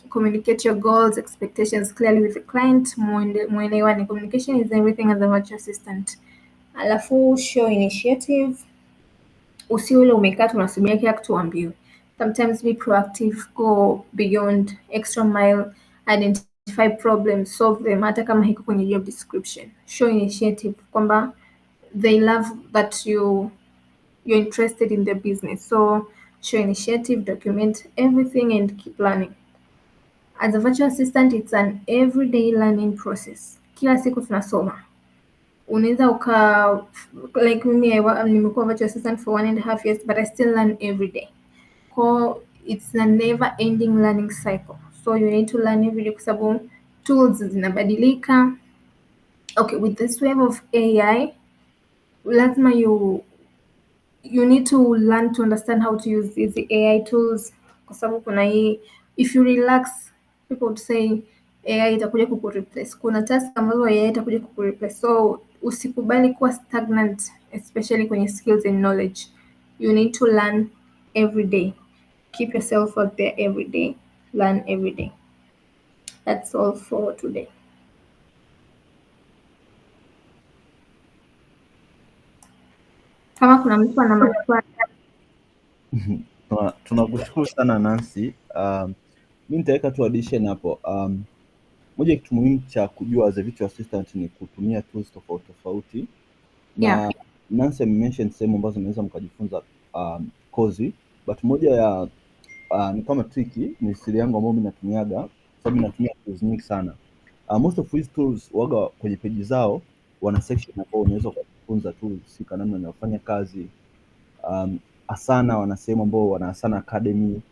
communicate your goals, expectations clearly with the client, muelewane. Communication is everything as a virtual assistant. Alafu show initiative, usiwe ule umekaa tu unasubiria kila kitu uambiwe. Sometimes be proactive, go beyond, extra mile, identify problems, solve them, hata kama hiko kwenye job description. Show initiative, kwamba they love that you're interested in the business. So show initiative, document everything, and keep learning. As a virtual assistant, it's an everyday learning process. Kila siku tunasoma. Unaweza like mimi nimekuwa virtual assistant for 1.5 years, but I still learn every day. So it's a never ending learning cycle. So you need to learn every day kwa sababu tools zinabadilika. Okay, with this wave of AI, lazima you need to learn to understand how to use these AI tools, kwa sababu kuna hii, if you relax, people would say AI itakuja kukureplace. Kuna task ambazo AI itakuja kukureplace, so usikubali kuwa stagnant, especially kwenye skills and knowledge. You need to learn every day. Keep yourself out there every day. Learn every day. That's all for today. Kama kuna mtu ana maswali. Tunakushukuru sana Nancy. Mimi nitaweka tu addition hapo. Moja kitu muhimu cha kujua as a virtual assistant ni kutumia tools tofauti tofauti, na Yeah. Nancy mention sehemu ambazo unaweza mkajifunza kozi, but moja ya ni kama tricky, ni siri yangu ambayo mimi natumiaga, sababu natumia tools nyingi sana. Most of these tools waga kwenye peji zao wana section ambayo unaweza kujifunza tools husika namna inayofanya kazi. Asana wana sehemu ambao wana Asana Academy.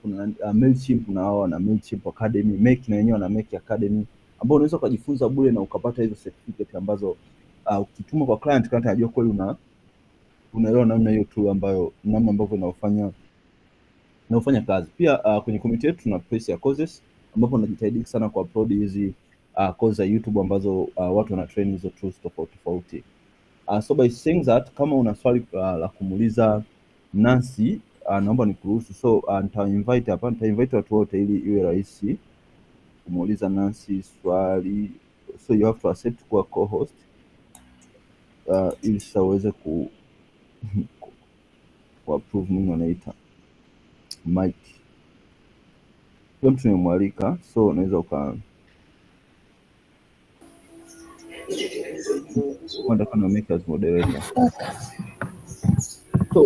Kuna Mailchimp na wao wana Mailchimp Academy, Make na wenyewe wana Make Academy, ambao unaweza kujifunza bure na ukapata hizo certificate ambazo ukituma kwa client anajua kweli unaelewa namna hiyo tool ambayo namna ambavyo inafanya kazi. Pia kwenye community yetu tuna place ya courses ambapo tunajitahidi sana ku upload hizi courses za YouTube ambazo watu wana train hizo tools tofauti tofauti. So by saying that, kama una swali la kumuuliza Nancy, naomba nikuruhusu. So nita-invite watu wote ili iwe rahisi kumuuliza Nancy swali. So you have to accept kuwa co-host ili sasa uweze ku approve nini wanaita mic. Kwa mtu nimemwalika, so unaweza kwenda kama make as moderator. So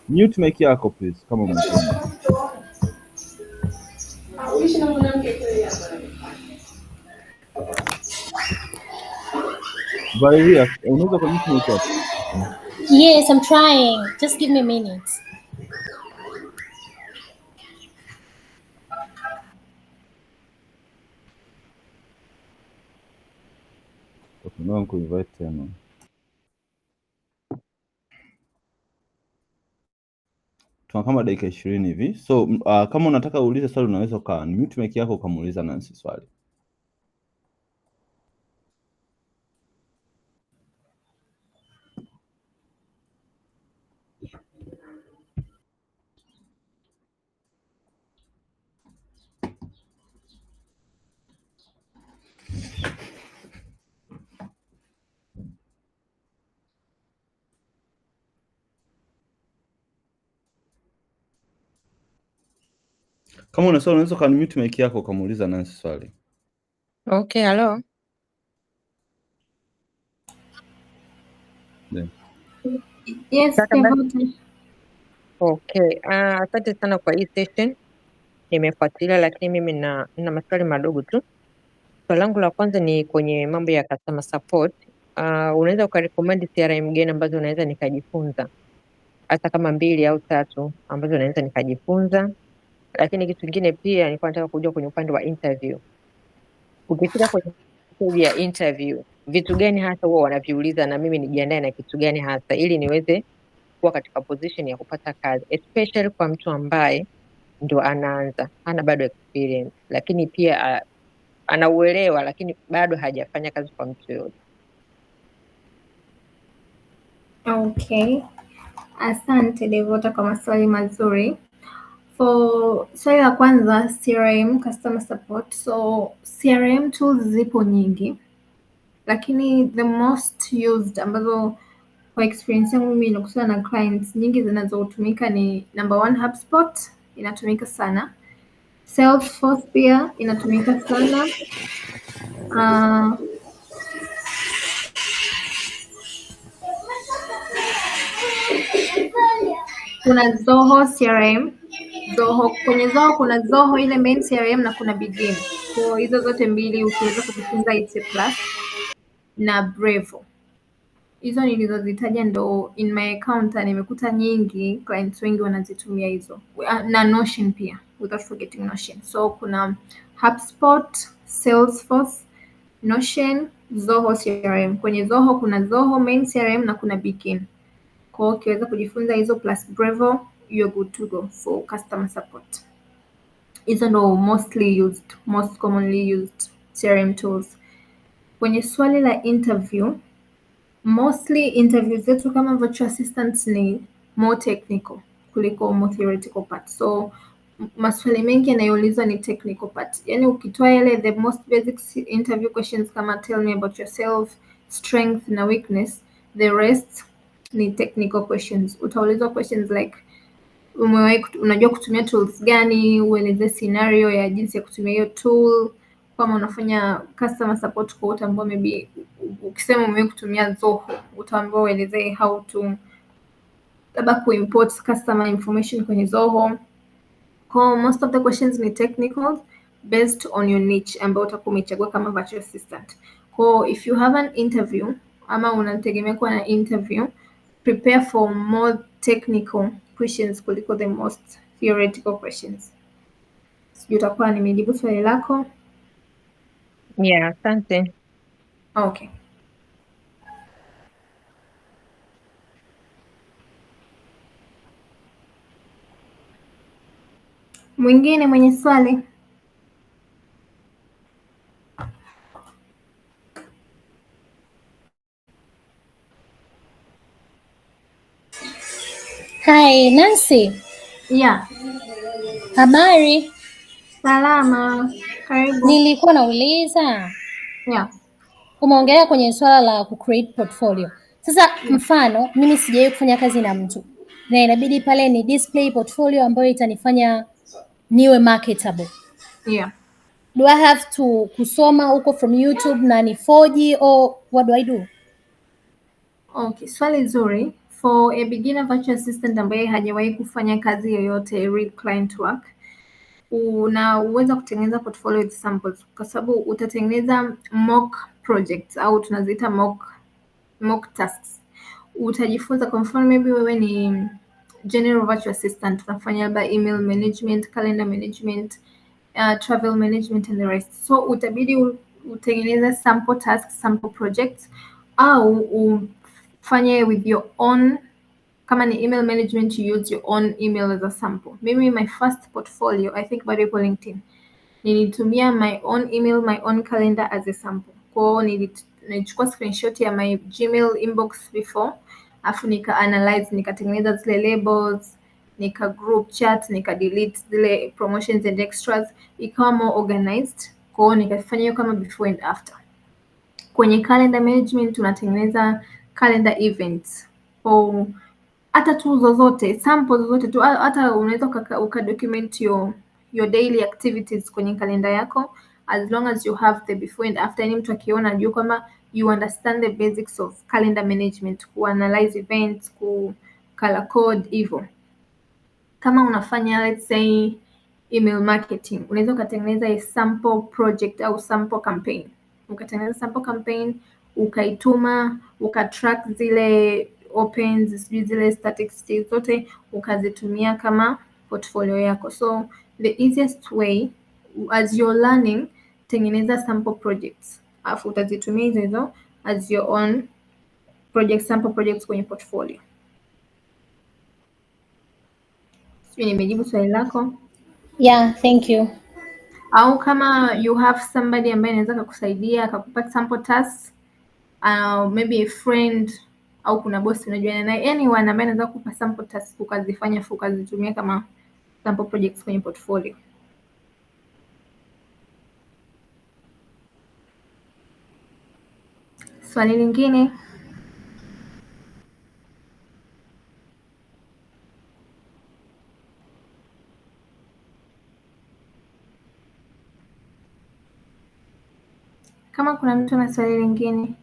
mute mic yako please kama umesema. Valeria, unaweza kwa mute mic yako? Yes, I'm trying. Just give me a minute. Tunao kuinvite tena. Tuna kama dakika 20 hivi. So kama unataka uulize swali unaweza mute mic yako ukamuuliza Nancy swali. Kama una swali unaweza mute mic yako ukamuuliza Nancy swali. Okay, hello. Yeah. Yes, Okay, asante sana kwa hii session. Nimefuatilia, lakini mimi nina maswali madogo tu. Swali langu la kwanza ni kwenye mambo ya customer support. Unaweza ukarecommend CRM gani ambazo unaweza nikajifunza, hata kama 2 au 3 ambazo unaweza nikajifunza? Lakini kitu kingine pia nilikuwa nataka kujua kwenye upande wa interview. Ukifika kwenye stage ya interview, vitu gani hasa huwa wanaviuliza na mimi nijiandae na kitu gani hasa ili niweze kuwa katika position ya kupata kazi, especially kwa mtu ambaye ndio anaanza, hana bado experience, lakini pia anauelewa lakini bado hajafanya kazi kwa mtu yote. Okay. Asante Devota kwa maswali mazuri. For swali la kwanza, CRM customer support. So CRM tools zipo nyingi, lakini the most used ambazo kwa experience yangu mimi nakutana na clients nyingi zinazotumika ni number 1 HubSpot, inatumika sana. Salesforce pia inatumika sana. Kuna Zoho CRM. Kwenye Zoho kuna Zoho ile main CRM na kuna Begin. So hizo zote mbili ukiweza kujifunza it's a plus. Na Brevo. Hizo nilizozitaja ndo in my account nimekuta nyingi clients wengi wanazitumia hizo. Na Notion pia, without forgetting Notion. So kuna HubSpot, Salesforce, Notion, Zoho CRM. Kwenye Zoho kuna Zoho main CRM na kuna Begin. Kwa hiyo ukiweza kujifunza hizo plus Brevo, you're good to go for customer support. Hizo ndo most commonly used CRM tools. Kwenye swali la interview, mostly interview zetu kama virtual assistants ni more technical kuliko more theoretical part. So maswali mengi yanayoulizwa ni technical part. Yani ukitoa ile the most basic interview questions kama tell me about yourself, strength na weakness, the rest ni technical questions. Utaulizwa questions like unajua kutumia tools gani, ueleze scenario ya jinsi ya kutumia hiyo tool, kama unafanya customer support kwa utaambiwa maybe ukisema umewahi kutumia Zoho utaambiwa uelezee how to labda kuimport customer information kwenye Zoho. Kwa most of the questions ni technical based on your niche ambayo utakuwa umechagua kama virtual assistant. Kwa if you have an interview ama unategemea kuwa na interview, prepare for more technical questions kuliko the most theoretical questions. Sijui utakuwa nimejibu swali lako. Yeah, asante. Okay. Mwingine mwenye swali? Hi, Nancy. Yeah. Habari? Salama. Karibu. Nilikuwa nauliza. Yeah. Umeongelea kwenye swala la kucreate portfolio. Sasa mfano, mimi sijawahi kufanya kazi na mtu. Na inabidi pale ni display portfolio ambayo itanifanya niwe marketable. Yeah. Do I have to kusoma huko from YouTube na nifoji or what do I do? Okay, swali zuri. For a beginner virtual assistant ambaye hajawahi kufanya kazi yoyote real client work, unaweza kutengeneza portfolio with samples kwa sababu utatengeneza mock projects au tunaziita mock tasks. Utajifunza kwa mfano maybe wewe ni general virtual assistant, unafanya labda email management, calendar management, travel management and the rest. So utabidi utengeneze sample tasks, sample projects au ufanye with your own. Kama ni email management, you use your own email as a sample. Mimi my first portfolio, I think bado ipo LinkedIn, nilitumia my own email, my own calendar as a sample. Kwa hiyo nilichukua screenshot ya my Gmail inbox before, afu nika analyze, nikatengeneza zile labels, nika group chat, nika delete zile promotions and extras, ikawa more organized. Kwa hiyo nikafanya hiyo kama before and after. Kwenye calendar management tunatengeneza calendar events. Kwa hata tu zozote, sample zozote tu, hata unaweza ukadocument your daily activities kwenye kalenda yako, as long as you have the before and after. Yani mtu akiona ajue kwamba you understand the basics of calendar management, kuanalyze events, color code hivyo. Kama unafanya let's say email marketing, unaweza ukatengeneza a sample project au sample campaign. Ukatengeneza sample campaign, ukaituma, ukatrack zile opens, zile statistics zote, ukazitumia kama portfolio yako. So the easiest way as you're learning, tengeneza sample projects, afu utazitumia hizo as your own project, sample projects kwenye portfolio. Sijui nimejibu swali lako? Yeah, thank you. Au kama you have somebody ambaye anaweza kukusaidia akakupa sample tasks, maybe a friend au kuna boss unajuana naye, anyone ambaye anaweza kukupa sample tasks ukazifanya ukazitumia kama sample projects kwenye portfolio. Swali lingine? Kama kuna mtu ana swali lingine.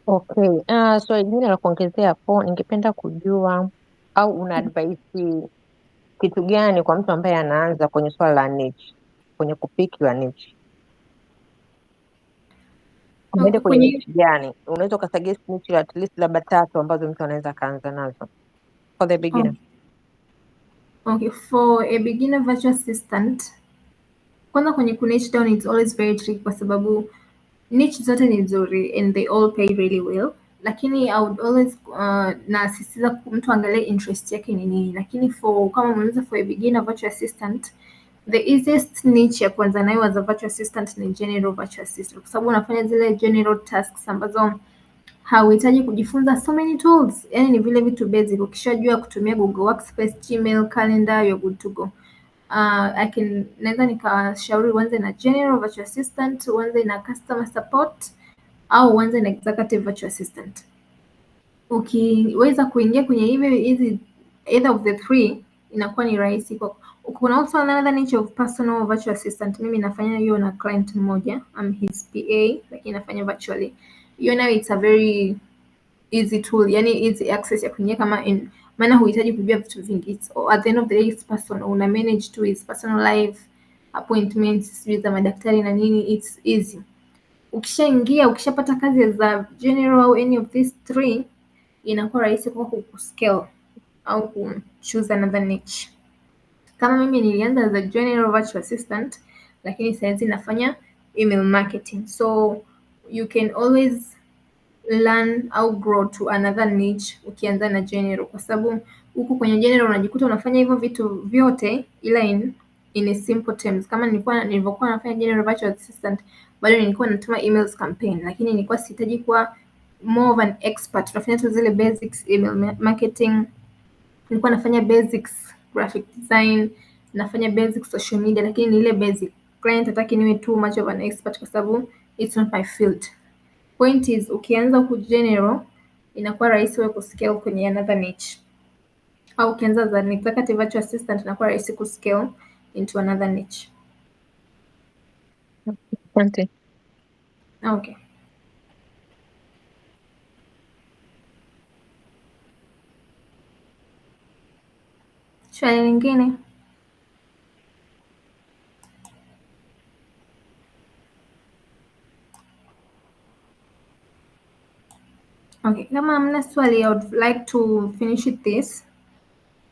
Okay. Swali lingine la kuongezea hapo, ningependa kujua au una advice kitu gani kwa mtu ambaye anaanza kwenye swala la niche, kwenye kupick your niche? Umeenda kwenye niche gani? Unaweza ukasuggest niche at least labda 3 ambazo mtu anaweza kaanza nazo for the beginner. Okay, for a beginner virtual assistant, kwanza kwenye niche down it's always very tricky kwa sababu niche zote ni nzuri and they all pay really well, lakini I would always nasisitiza mtu angalie interest yake ni nini. Lakini kama unauliza for a beginner virtual assistant, the easiest niche ya kwanza nayo as a virtual assistant ni general virtual assistant, kwa sababu unafanya zile general tasks ambazo hauhitaji kujifunza so many tools. Yani ni vile vitu basic, ukishajua kutumia Google Workspace, Gmail, calendar, you're good to go. naweza nikawashauri uanze na general virtual assistant, uanze na customer support au uanze na executive virtual assistant. Ukiweza kuingia kwenye hizi either of the three inakuwa ni rahisi kwako. Kuna also another niche of personal virtual assistant. Mimi nafanya hiyo na client mmoja, I'm his PA, lakini nafanya virtually. Hiyo nayo it's a very easy tool, yani easy access ya kuingia maana huhitaji kujua vitu vingi. It's, at the end of the day it's personal, una manage to his personal life, appointments, sijui za madaktari na nini, it's easy. Ukishaingia, ukishapata kazi za general au any of these three, inakuwa rahisi kwako kuscale au kuchoose another niche. Kama mimi nilianza as a general virtual assistant, lakini saizi nafanya email marketing, so you can always learn au grow to another niche ukianza na general, kwa sababu huku kwenye general unajikuta unafanya hivyo vitu vyote ila in a simple terms. Kama nilivyokuwa nafanya general virtual assistant, bado nilikuwa natuma emails campaign, lakini nilikuwa sihitaji kuwa more of an expert. Tunafanya tu zile basics email marketing, nilikuwa nafanya basics graphic design, nafanya basics social media, lakini ni ile basic. Client hataki niwe too much of an expert kwa sababu it's not my field. Point is, ukianza ku general inakuwa rahisi wewe kuscale kwenye another niche, au ukianza za executive virtual assistant inakuwa rahisi kuscale into another niche. Asante. Okay. Swali lingine? Okay, kama hamna swali, I would like to finish with this.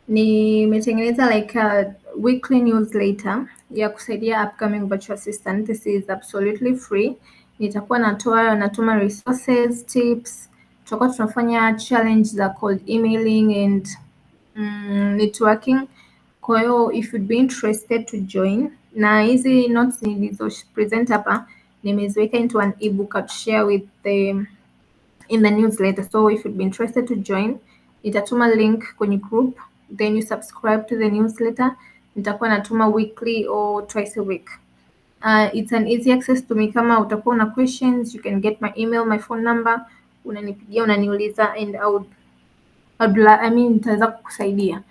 Nimetengeneza like a weekly newsletter ya kusaidia upcoming virtual assistant. This is absolutely free. Nitakuwa natuma resources, tips. Tutakuwa tunafanya challenge za cold emailing and networking. Kwa hiyo if you'd be interested to join, na hizi notes nilizo present hapa nimeziweka into an ebook to share with in the newsletter. So if you'd be interested to join, nitatuma link kwenye group, then you subscribe to the newsletter. Nitakuwa natuma weekly or twice a week. It's an easy access to me. Kama utakuwa na questions, you can get my email, my phone number, unanipigia, unaniuliza, and nitaweza kukusaidia,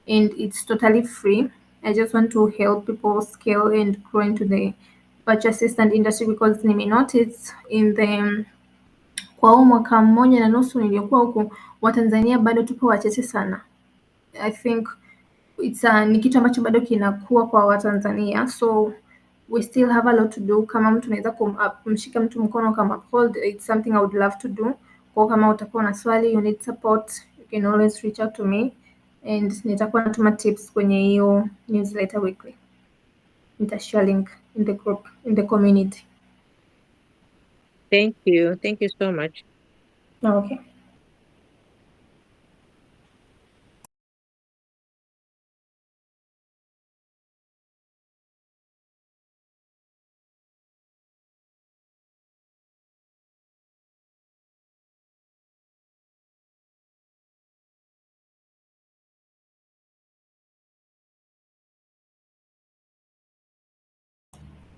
and it's totally free. I just want to help people scale and grow into the virtual assistant industry because notice in the kwa huu mwaka mmoja na nusu niliokuwa huku, Watanzania bado tupo wachache sana. I think ni kitu ambacho bado kinakuwa kwa Watanzania, so we still have a lot to do. Kama mtu anaweza kumshika mtu mkono kama uphold, it's something I would love to do. Kwa kama utakuwa na swali, you need support, you can always reach out to me, and nitakuwa natuma tips kwenye hiyo newsletter weekly. Nitashare link in the group, in the community. Thank you. Thank you so much. Okay.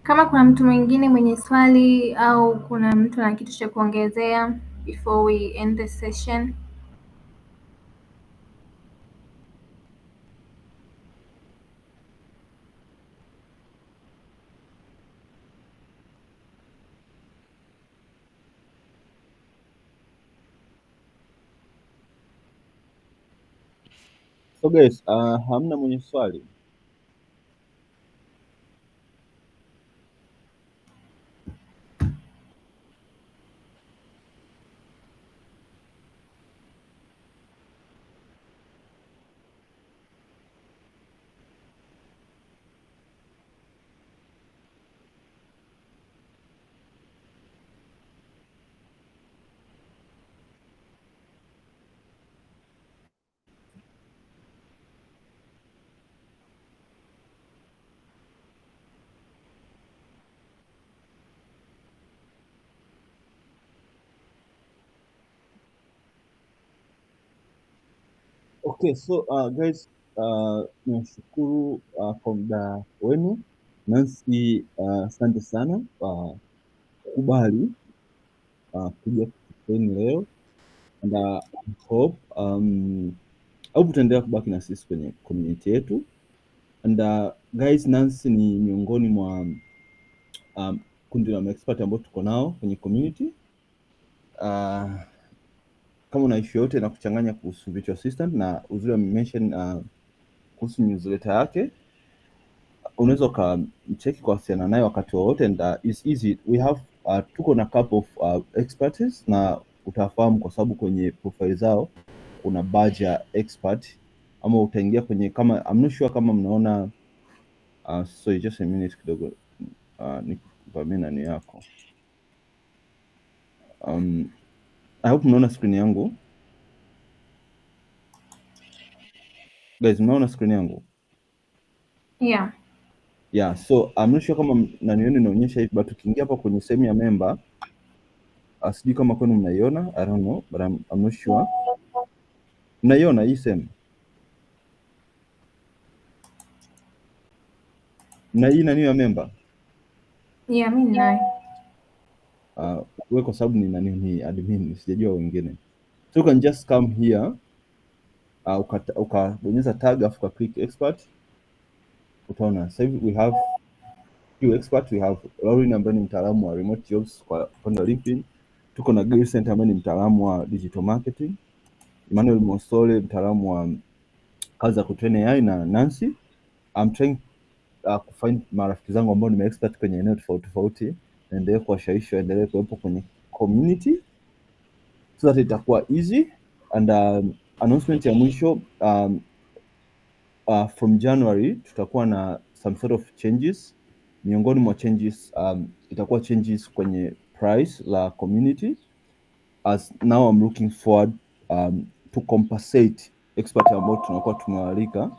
Kama kuna mtu mwingine mwenye swali au kuna mtu ana kitu cha kuongezea before we end the session. So guys, hamna mwenye swali? Okay, so guys, nashukuru kwa muda wenu. Nancy, asante sana kukubali kuja kututrain leo and I hope utaendelea kubaki na sisi kwenye community yetu and guys, Nancy ni miongoni mwa kundi la expert ambao tuko nao kwenye community. Kama una issue yote na kuchanganya kuhusu virtual assistant, na uzuri mention kuhusu newsletter yake, unaweza ukamcheki kwa wasiana naye wakati wowote and it's easy. We have tuko na couple of experts na utafahamu kwa sababu kwenye profile zao kuna badge ya expert, ama utaingia kwenye, kama I'm not sure kama mnaona so just a minute kidogo nivamie nani yako. I hope mnaona screen yangu guys, mnaona screen yangu? Yeah, so I'm not sure kama nani yenu inaonyesha hivi, but ukiingia hapa kwenye sehemu ya member, sijui kama kwenu mnaiona, I don't know, but I'm not sure. Mnaiona hii sehemu? Na hii nani ya member? Yeah, mimi nayo. Wewe kwa sababu ni admin, sijajua wengine. So you can just come here, ukabonyeza tag afu click expert. Utaona sasa hivi we have few expert. We have Lauren ambaye ni mtaalamu wa remote jobs kwa upande wa LinkedIn. Tuko na Grace Center ambaye ni mtaalamu wa digital marketing. Emmanuel Mosole mtaalamu wa kazi za kutrain AI, na Nancy I'm trying kufind marafiki zangu ambao ni expert kwenye eneo tofauti tofauti, endelee kuwashawishi waendelee kuwepo kwenye community so that itakuwa easy. And announcement ya mwisho, from January tutakuwa na some sort of changes. Miongoni mwa changes itakuwa changes kwenye price la community, as now I'm looking forward to compensate expert ambao tunakuwa tumewalika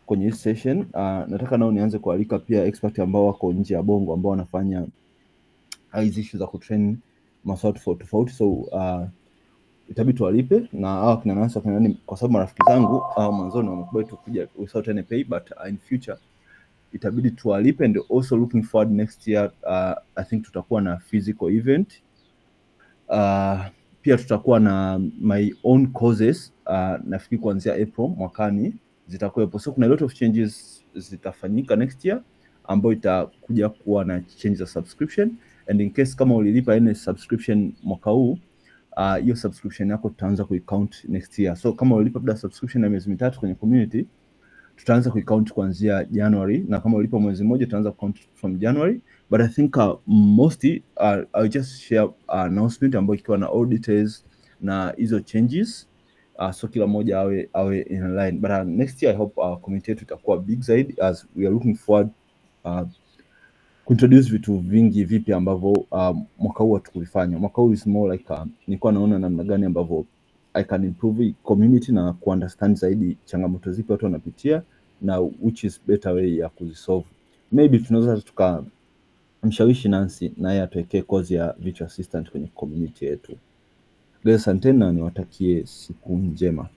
kwenye hii session. Nataka nao nianze kualika pia expert ambao wako nje ya Bongo ambao wanafanya hizi issues za kutrain maswala tofauti. So itabidi tuwalipe, na hawa kina Nancy kina nani, kwa sababu marafiki zangu mwanzoni wamekubali tu kuja without any pay, but in future itabidi tuwalipe. And also looking forward next year, I think tutakuwa na physical event. Pia tutakuwa na my own courses, nafikiri kuanzia April mwakani zitakuwepo. So kuna a lot of changes zitafanyika next year ambayo itakuja kuwa na change za subscription, and in case kama ulilipa any subscription mwaka huu, hiyo subscription yako tutaanza kuicount next year. So kama ulilipa labda subscription ya miezi 3 kwenye community, tutaanza kuicount kuanzia January, na kama ulipa mwezi mmoja tutaanza count from January. But I think mostly I'll just share announcement ambayo ikiwa na all details na hizo changes, so kila mmoja awe in line. But next year I hope our community yetu itakuwa big zaidi, as we are looking forward kuintroduce vitu vingi vipi ambavyo mwaka huu hatukuvifanya. Mwaka huu is more like nilikuwa naona namna gani ambavyo I can improve community na kuunderstand zaidi changamoto zipi watu wanapitia na which is better way ya kuzisolve. Maybe tunaweza tukamshawishi Nancy na yeye atuwekee course ya virtual assistant kwenye community yetu. Leo asanteni na niwatakie siku njema.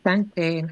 Asante.